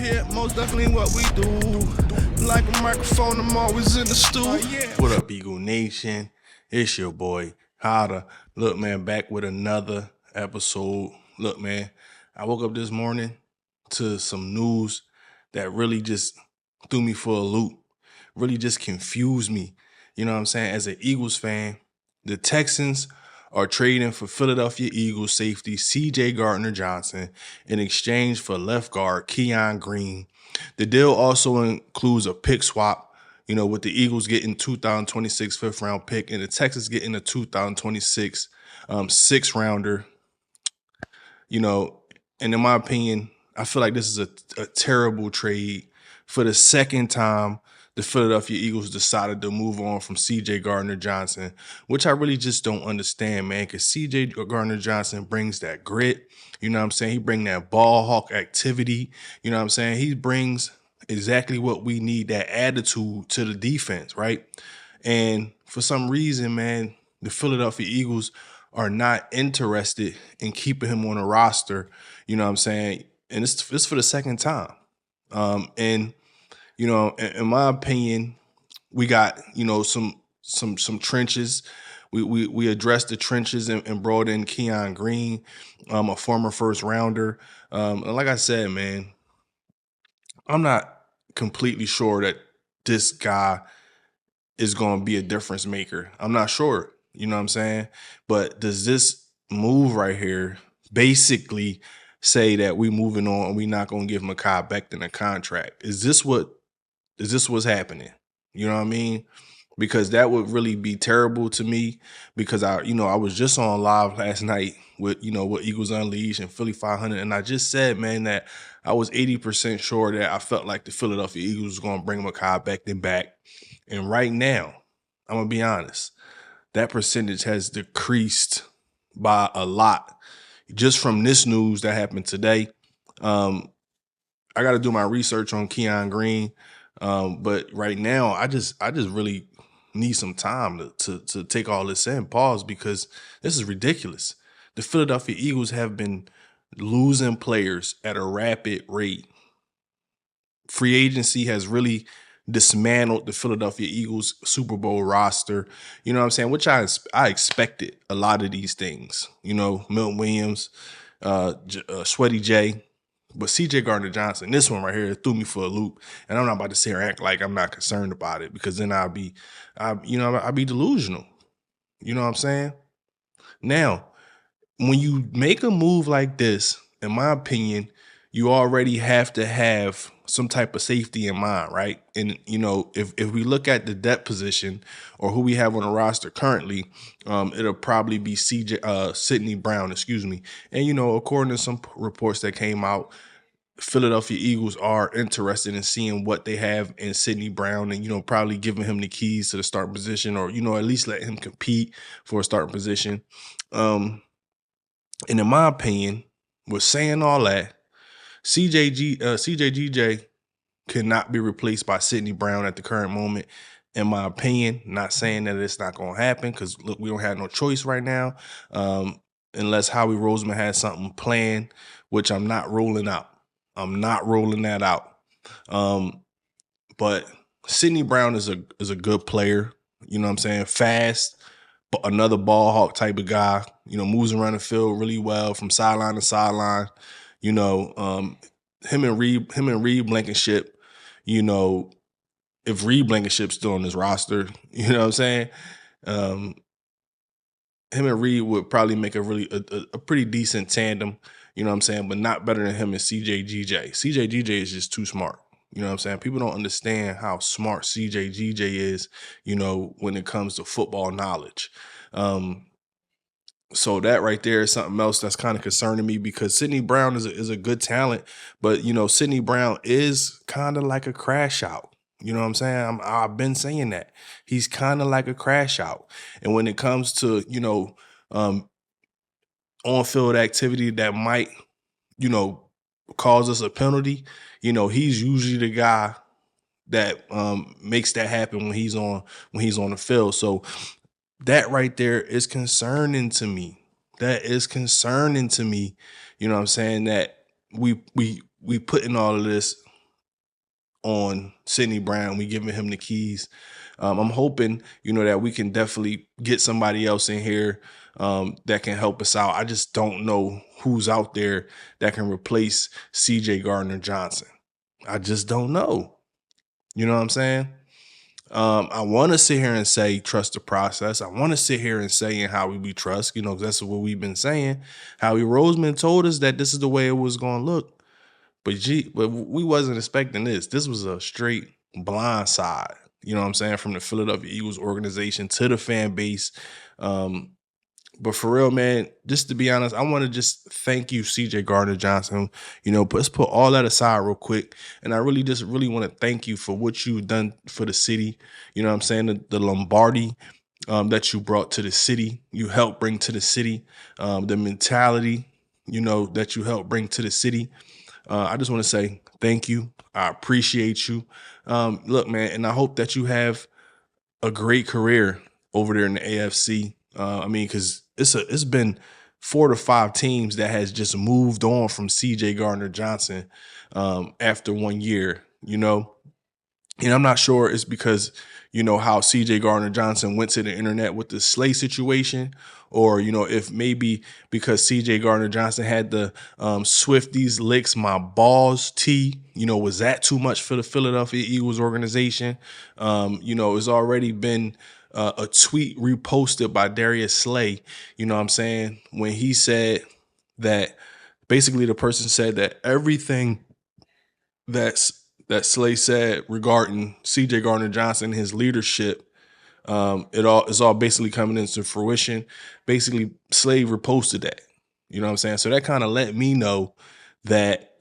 Yeah, most definitely what we do. Like a microphone, I'm always in the stew. What up, Eagle Nation? It's your boy, Hotta. Look, man, back with another episode. Look, man, I woke up this morning to some news that really just threw me for a loop, really just confused me. You know what I'm saying? As an Eagles fan, the Texans are trading for Philadelphia Eagles safety CJ Gardner-Johnson in exchange for left guard Keon Green. The deal also includes a pick swap, you know, with the Eagles getting 2026 fifth round pick and the Texans getting a 2026 sixth rounder. You know, and in my opinion, I feel like this is a terrible trade. For the second time, the Philadelphia Eagles decided to move on from CJ Gardner-Johnson, which I really just don't understand, man, because CJ Gardner-Johnson brings that grit. You know what I'm saying? He brings that ball hawk activity. You know what I'm saying? He brings exactly what we need, that attitude to the defense, right? And for some reason, man, the Philadelphia Eagles are not interested in keeping him on a roster. You know what I'm saying? And it's for the second time. And you know, in my opinion, we got, you know, some trenches. We addressed the trenches and brought in Keon Green, a former first rounder. And like I said, man, I'm not completely sure that this guy is going to be a difference maker. I'm not sure, you know what I'm saying? But does this move right here basically say that we moving on and we not going to give Mekhi Becton a contract? Is this what's happening? You know what I mean? Because that would really be terrible to me, because I was just on live last night with Eagles Unleashed and Philly 500, and I just said, man, that I was 80% sure that I felt like the Philadelphia Eagles was going to bring Mekhi Becton back. And right now, I'm going to be honest, that percentage has decreased by a lot just from this news that happened today. I got to do my research on Keon Green. But right now, I just really need some time to take all this in, pause, because this is ridiculous. The Philadelphia Eagles have been losing players at a rapid rate. Free agency has really dismantled the Philadelphia Eagles Super Bowl roster, you know what I'm saying? Which I expected a lot of these things, you know, Milton Williams, Sweaty J. But CJ Gardner-Johnson, this one right here, threw me for a loop. And I'm not about to sit here and act like I'm not concerned about it, because then I'll be delusional. You know what I'm saying? Now, when you make a move like this, in my opinion, you already have to have some type of safety in mind, right? And, you know, if we look at the depth position or who we have on the roster currently, it'll probably be Sidney Brown, And, you know, according to some reports that came out, Philadelphia Eagles are interested in seeing what they have in Sidney Brown and, you know, probably giving him the keys to the starting position, or, you know, at least let him compete for a starting position. And in my opinion, with saying all that, CJGJ cannot be replaced by Sidney Brown at the current moment. In my opinion, not saying that it's not going to happen, because look, we don't have no choice right now, unless Howie Roseman has something planned, which I'm not ruling out. I'm not rolling that out. But Sidney Brown is a good player. You know what I'm saying? Fast, but another ball hawk type of guy. You know, moves around the field really well from sideline to sideline. You know, him and Reed Blankenship. You know, if Reed Blankenship's still on this roster, you know what I'm saying? Him and Reed would probably make a pretty decent tandem. You know what I'm saying? But not better than him and CJGJ. CJGJ is just too smart. You know what I'm saying? People don't understand how smart CJGJ is, you know, when it comes to football knowledge. So that right there is something else that's kind of concerning me, because Sidney Brown is a good talent, but, you know, Sidney Brown is kind of like a crash out. You know what I'm saying? I've been saying that. He's kind of like a crash out. And when it comes to, you know, on-field activity that might, you know, cause us a penalty, you know, he's usually the guy that makes that happen when he's on the field. So that right there is concerning to me. That is concerning to me. You know what I'm saying? That we put in all of this on Sidney Brown. We giving him the keys. I'm hoping, that we can definitely get somebody else in here that can help us out. I just don't know who's out there that can replace CJ Gardner-Johnson. I just don't know. You know what I'm saying? I want to sit here and say trust the process. I want to sit here and say in Howie we trust, that's what we've been saying. Howie Roseman told us that this is the way it was going to look. But we wasn't expecting this. This was a straight blind side, you know what I'm saying, from the Philadelphia Eagles organization to the fan base. But for real, man, just to be honest, I want to just thank you, CJ Gardner-Johnson. Let's put all that aside real quick. And I really want to thank you for what you've done for the city. You know what I'm saying? The Lombardi that you brought to the city, you helped bring to the city, the mentality, that you helped bring to the city. I just want to say thank you. I appreciate you. Look, man, and I hope that you have a great career over there in the AFC. Because it's been 4 to 5 teams that has just moved on from CJ Gardner-Johnson after 1 year, And I'm not sure it's because, how CJ Gardner-Johnson went to the internet with the Slay situation, or, if maybe because CJ Gardner-Johnson had the Swifties licks my balls tee, was that too much for the Philadelphia Eagles organization? It's already been a tweet reposted by Darius Slay, what I'm saying, when he said that basically the person said that everything that Slay said regarding CJ Gardner-Johnson, his leadership, it's all basically coming into fruition. Basically, Slay reposted that. You know what I'm saying? So that kind of let me know that,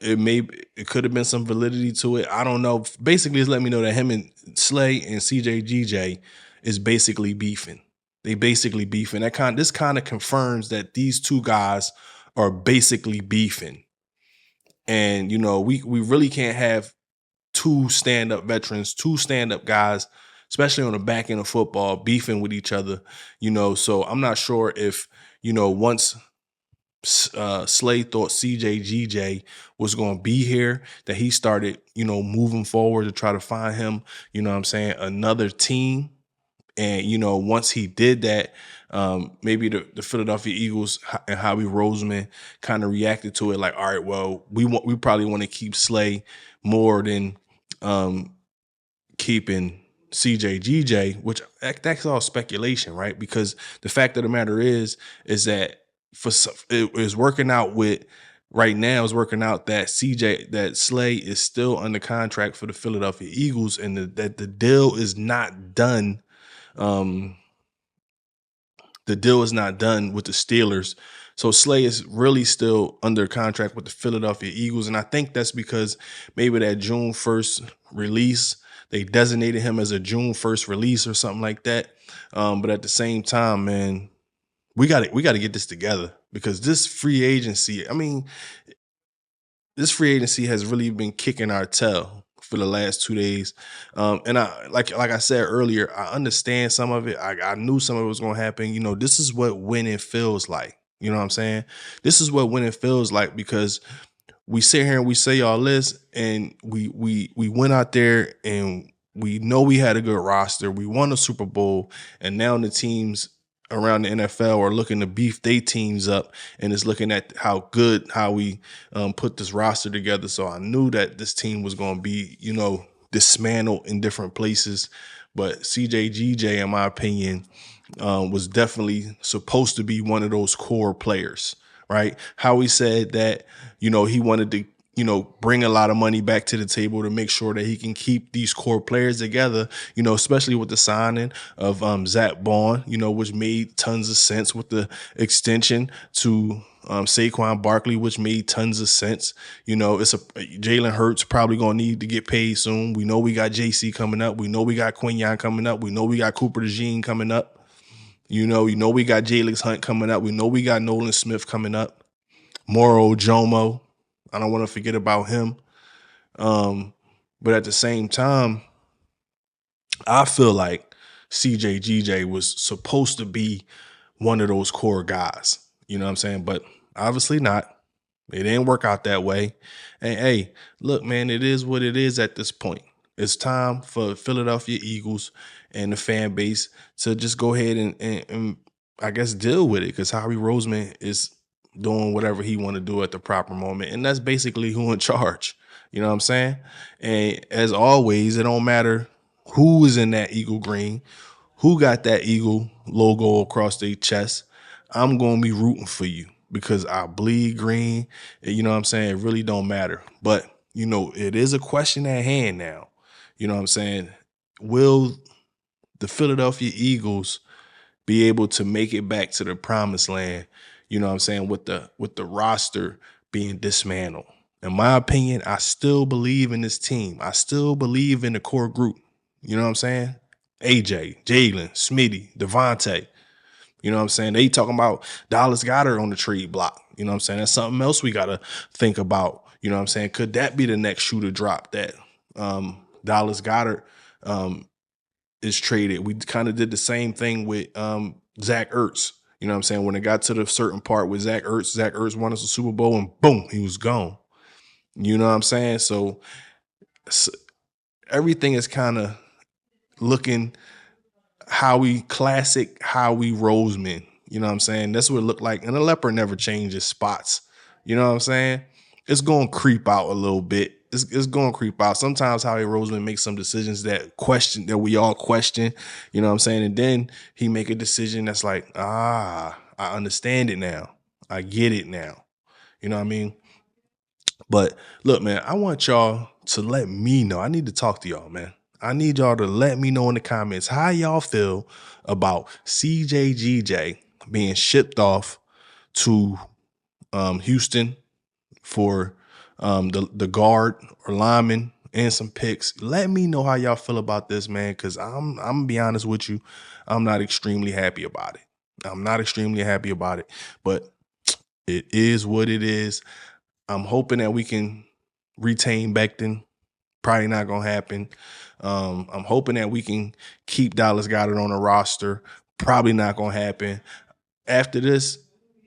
it could have been some validity to it. I don't know. Basically, it's let me know that him and Slay and CJGJ is basically beefing. They basically beefing. This kind of confirms that these two guys are basically beefing. And, we really can't have two stand-up veterans, two stand-up guys, especially on the back end of football, beefing with each other, So I'm not sure if, once Slay thought CJGJ was going to be here, that he started, moving forward to try to find him, another team. And, once he did that, maybe the Philadelphia Eagles and Howie Roseman kind of reacted to it like, all right, well, we probably want to keep Slay more than keeping CJGJ, which that's all speculation, right? Because the fact of the matter is that it is working out with right now is working out that Slay is still under contract for the Philadelphia Eagles, and that the deal is not done. The deal is not done with the Steelers. So Slay is really still under contract with the Philadelphia Eagles. And I think that's because maybe that June 1st release, they designated him as a June 1st release or something like that. But at the same time, man, we got to get this together, because this free agency has really been kicking our tail for the last 2 days. And I like I said earlier, I understand some of it. I knew some of it was going to happen. This is what winning feels like. You know what I'm saying? This is what winning feels like, because we sit here and we say all this, and we went out there and we know we had a good roster. We won a Super Bowl, and now the teams around the NFL are looking to beef their teams up, and is looking at how we put this roster together. So I knew that this team was going to be, dismantled in different places. But CJGJ, in my opinion, was definitely supposed to be one of those core players, right? Howie said that, he wanted to, bring a lot of money back to the table to make sure that he can keep these core players together, especially with the signing of Zach Bond, which made tons of sense, with the extension to Saquon Barkley, which made tons of sense. It's Jalen Hurts probably going to need to get paid soon. We know we got JC coming up. We know we got Quinyon coming up. We know we got Cooper DeJean coming up. We got Jalix Hunt coming up. We know we got Nolan Smith coming up. Moro Jomo, I don't want to forget about him. But at the same time, I feel like CJGJ was supposed to be one of those core guys. You know what I'm saying? But obviously not. It didn't work out that way. And hey, look, man, it is what it is at this point. It's time for Philadelphia Eagles and the fan base to just go ahead and I guess deal with it, because Howie Roseman is doing whatever he want to do at the proper moment. And that's basically who in charge. You know what I'm saying? And as always, it don't matter who is in that Eagle green, who got that Eagle logo across their chest. I'm going to be rooting for you because I bleed green. You know what I'm saying? It really don't matter. But, you know, it is a question at hand now. You know what I'm saying? Will the Philadelphia Eagles be able to make it back to the promised land, you know what I'm saying, with the roster being dismantled? In my opinion, I still believe in this team. I still believe in the core group. You know what I'm saying? AJ, Jalen, Smitty, Devontae. You know what I'm saying? They talking about Dallas Goedert on the trade block. You know what I'm saying? That's something else we got to think about. You know what I'm saying? Could that be the next shoe to drop, that Dallas Goedert is traded? We kind of did the same thing with Zach Ertz. You know what I'm saying? When it got to the certain part with Zach Ertz won us a Super Bowl and boom, he was gone. You know what I'm saying? So everything is kind of looking Howie Roseman. You know what I'm saying? That's what it looked like. And the leopard never changes spots. You know what I'm saying? It's going to creep out a little bit. It's going to creep out. Sometimes Howie Roseman makes some decisions that we all question. You know what I'm saying? And then he make a decision that's like, I understand it now. I get it now. You know what I mean? But look, man, I want y'all to let me know. I need to talk to y'all, man. I need y'all to let me know in the comments how y'all feel about CJGJ being shipped off to Houston for the guard or lineman and some picks. Let me know how y'all feel about this, man, because I'm gonna be honest with you. I'm not extremely happy about it. But it is what it is. I'm hoping that we can retain Becton. Probably not going to happen. I'm hoping that we can keep Dallas Goedert on the roster. Probably not going to happen. After this,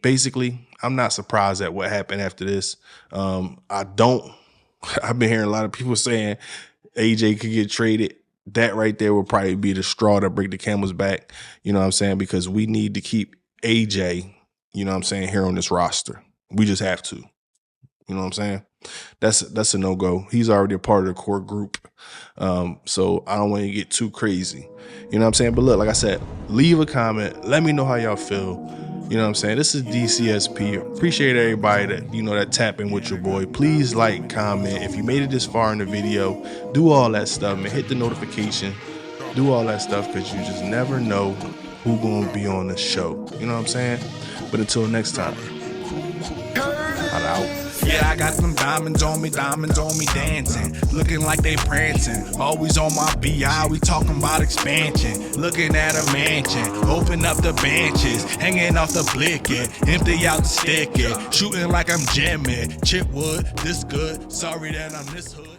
basically, I'm not surprised at what happened after this. I've been hearing a lot of people saying AJ could get traded. That right there will probably be the straw that break the camel's back. You know what I'm saying? Because we need to keep AJ, you know what I'm saying, here on this roster. We just have to. You know what I'm saying? That's a no-go. He's already a part of the core group. So I don't want to get too crazy. You know what I'm saying? But look, like I said, leave a comment. Let me know how y'all feel. You know what I'm saying? This is DCSP. Appreciate everybody that, you know, that tap in with your boy. Please like, comment. If you made it this far in the video, do all that stuff, man. Hit the notification. Do all that stuff, because you just never know who gonna be on the show. You know what I'm saying? But until next time, I'm out. Yeah, I got them diamonds on me dancing, looking like they prancing. Always on my BI, we talking about expansion. Looking at a mansion, open up the benches, hanging off the blicket, empty out the sticky, shooting like I'm Jimmy. Chipwood, this good, sorry that I'm this hood.